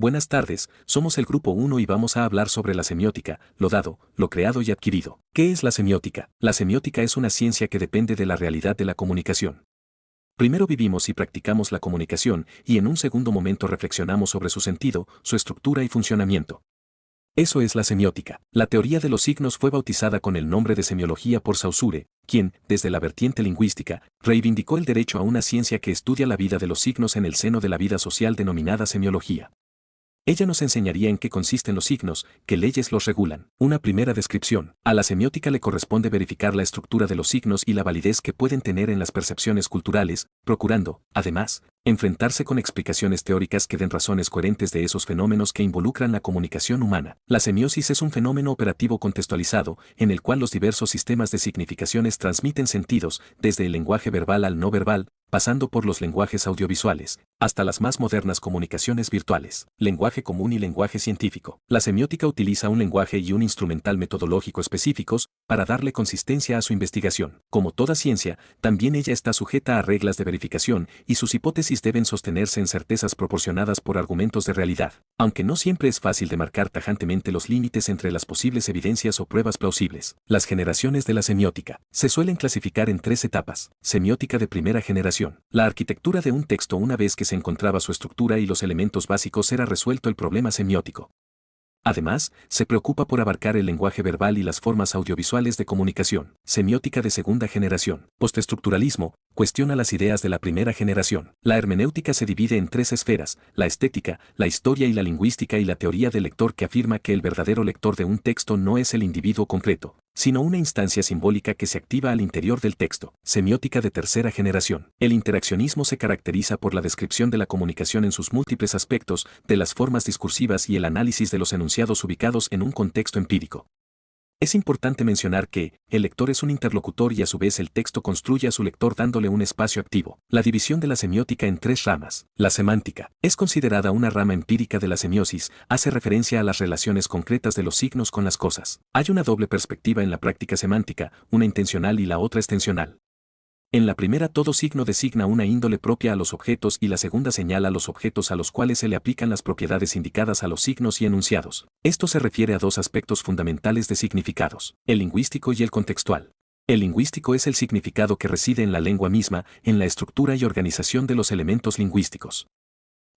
Buenas tardes, somos el Grupo 1 y vamos a hablar sobre la semiótica, lo dado, lo creado y adquirido. ¿Qué es la semiótica? La semiótica es una ciencia que depende de la realidad de la comunicación. Primero vivimos y practicamos la comunicación y en un segundo momento reflexionamos sobre su sentido, su estructura y funcionamiento. Eso es la semiótica. La teoría de los signos fue bautizada con el nombre de semiología por Saussure, quien, desde la vertiente lingüística, reivindicó el derecho a una ciencia que estudia la vida de los signos en el seno de la vida social denominada semiología. Ella nos enseñaría en qué consisten los signos, qué leyes los regulan. Una primera descripción. A la semiótica le corresponde verificar la estructura de los signos y la validez que pueden tener en las percepciones culturales, procurando, además, enfrentarse con explicaciones teóricas que den razones coherentes de esos fenómenos que involucran la comunicación humana. La semiosis es un fenómeno operativo contextualizado, en el cual los diversos sistemas de significaciones transmiten sentidos, desde el lenguaje verbal al no verbal, pasando por los lenguajes audiovisuales, hasta las más modernas comunicaciones virtuales, lenguaje común y lenguaje científico. La semiótica utiliza un lenguaje y un instrumental metodológico específicos para darle consistencia a su investigación. Como toda ciencia, también ella está sujeta a reglas de verificación y sus hipótesis deben sostenerse en certezas proporcionadas por argumentos de realidad, aunque no siempre es fácil demarcar tajantemente los límites entre las posibles evidencias o pruebas plausibles. Las generaciones de la semiótica se suelen clasificar en 3 etapas. Semiótica de primera generación. La arquitectura de un texto una vez que se encontraba su estructura y los elementos básicos era resuelto el problema semiótico. Además, se preocupa por abarcar el lenguaje verbal y las formas audiovisuales de comunicación. Semiótica de segunda generación. Postestructuralismo, cuestiona las ideas de la primera generación. La hermenéutica se divide en 3 esferas, la estética, la historia y la lingüística y la teoría del lector que afirma que el verdadero lector de un texto no es el individuo concreto, sino una instancia simbólica que se activa al interior del texto. Semiótica de tercera generación. El interaccionismo se caracteriza por la descripción de la comunicación en sus múltiples aspectos, de las formas discursivas y el análisis de los enunciados ubicados en un contexto empírico. Es importante mencionar que, el lector es un interlocutor y a su vez el texto construye a su lector dándole un espacio activo. La división de la semiótica en 3 ramas. La semántica es considerada una rama empírica de la semiosis, hace referencia a las relaciones concretas de los signos con las cosas. Hay una doble perspectiva en la práctica semántica, una intencional y la otra extensional. En la primera todo signo designa una índole propia a los objetos y la segunda señala los objetos a los cuales se le aplican las propiedades indicadas a los signos y enunciados. Esto se refiere a 2 aspectos fundamentales de significados, el lingüístico y el contextual. El lingüístico es el significado que reside en la lengua misma, en la estructura y organización de los elementos lingüísticos.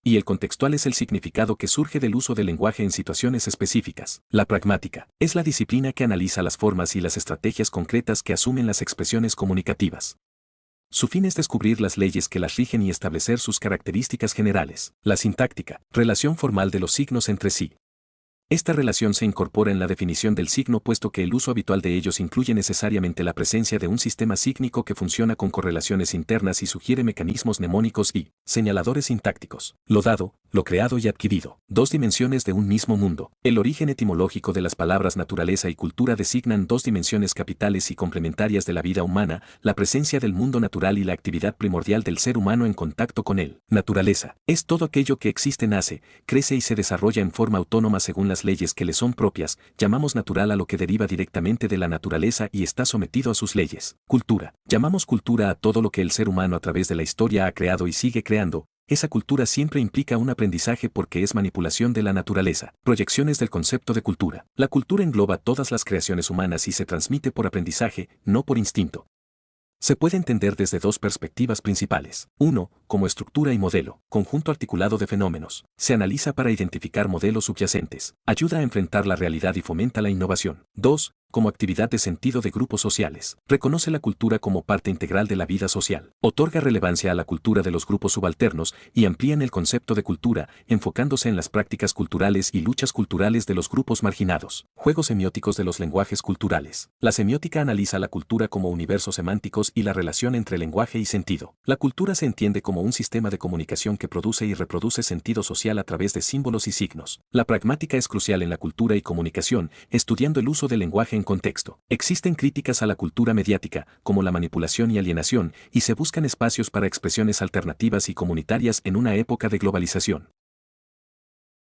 Y el contextual es el significado que surge del uso del lenguaje en situaciones específicas. La pragmática es la disciplina que analiza las formas y las estrategias concretas que asumen las expresiones comunicativas. Su fin es descubrir las leyes que las rigen y establecer sus características generales. La sintáctica, relación formal de los signos entre sí. Esta relación se incorpora en la definición del signo puesto que el uso habitual de ellos incluye necesariamente la presencia de un sistema sígnico que funciona con correlaciones internas y sugiere mecanismos mnemónicos y señaladores sintácticos. Lo dado, lo creado y adquirido. 2 dimensiones de un mismo mundo. El origen etimológico de las palabras naturaleza y cultura designan 2 dimensiones capitales y complementarias de la vida humana, la presencia del mundo natural y la actividad primordial del ser humano en contacto con él. Naturaleza es todo aquello que existe, nace, crece y se desarrolla en forma autónoma según las leyes que le son propias. Llamamos natural a lo que deriva directamente de la naturaleza y está sometido a sus leyes. Cultura. Llamamos cultura a todo lo que el ser humano a través de la historia ha creado y sigue creando. Esa cultura siempre implica un aprendizaje porque es manipulación de la naturaleza. Proyecciones del concepto de cultura. La cultura engloba todas las creaciones humanas y se transmite por aprendizaje, no por instinto. Se puede entender desde 2 perspectivas principales. 1. Como estructura y modelo, conjunto articulado de fenómenos. Se analiza para identificar modelos subyacentes. Ayuda a enfrentar la realidad y fomenta la innovación. 2. Como actividad de sentido de grupos sociales. Reconoce la cultura como parte integral de la vida social. Otorga relevancia a la cultura de los grupos subalternos y amplían el concepto de cultura, enfocándose en las prácticas culturales y luchas culturales de los grupos marginados. Juegos semióticos de los lenguajes culturales. La semiótica analiza la cultura como universos semánticos y la relación entre lenguaje y sentido. La cultura se entiende como un sistema de comunicación que produce y reproduce sentido social a través de símbolos y signos. La pragmática es crucial en la cultura y comunicación, estudiando el uso del lenguaje en contexto. Existen críticas a la cultura mediática, como la manipulación y alienación, y se buscan espacios para expresiones alternativas y comunitarias en una época de globalización.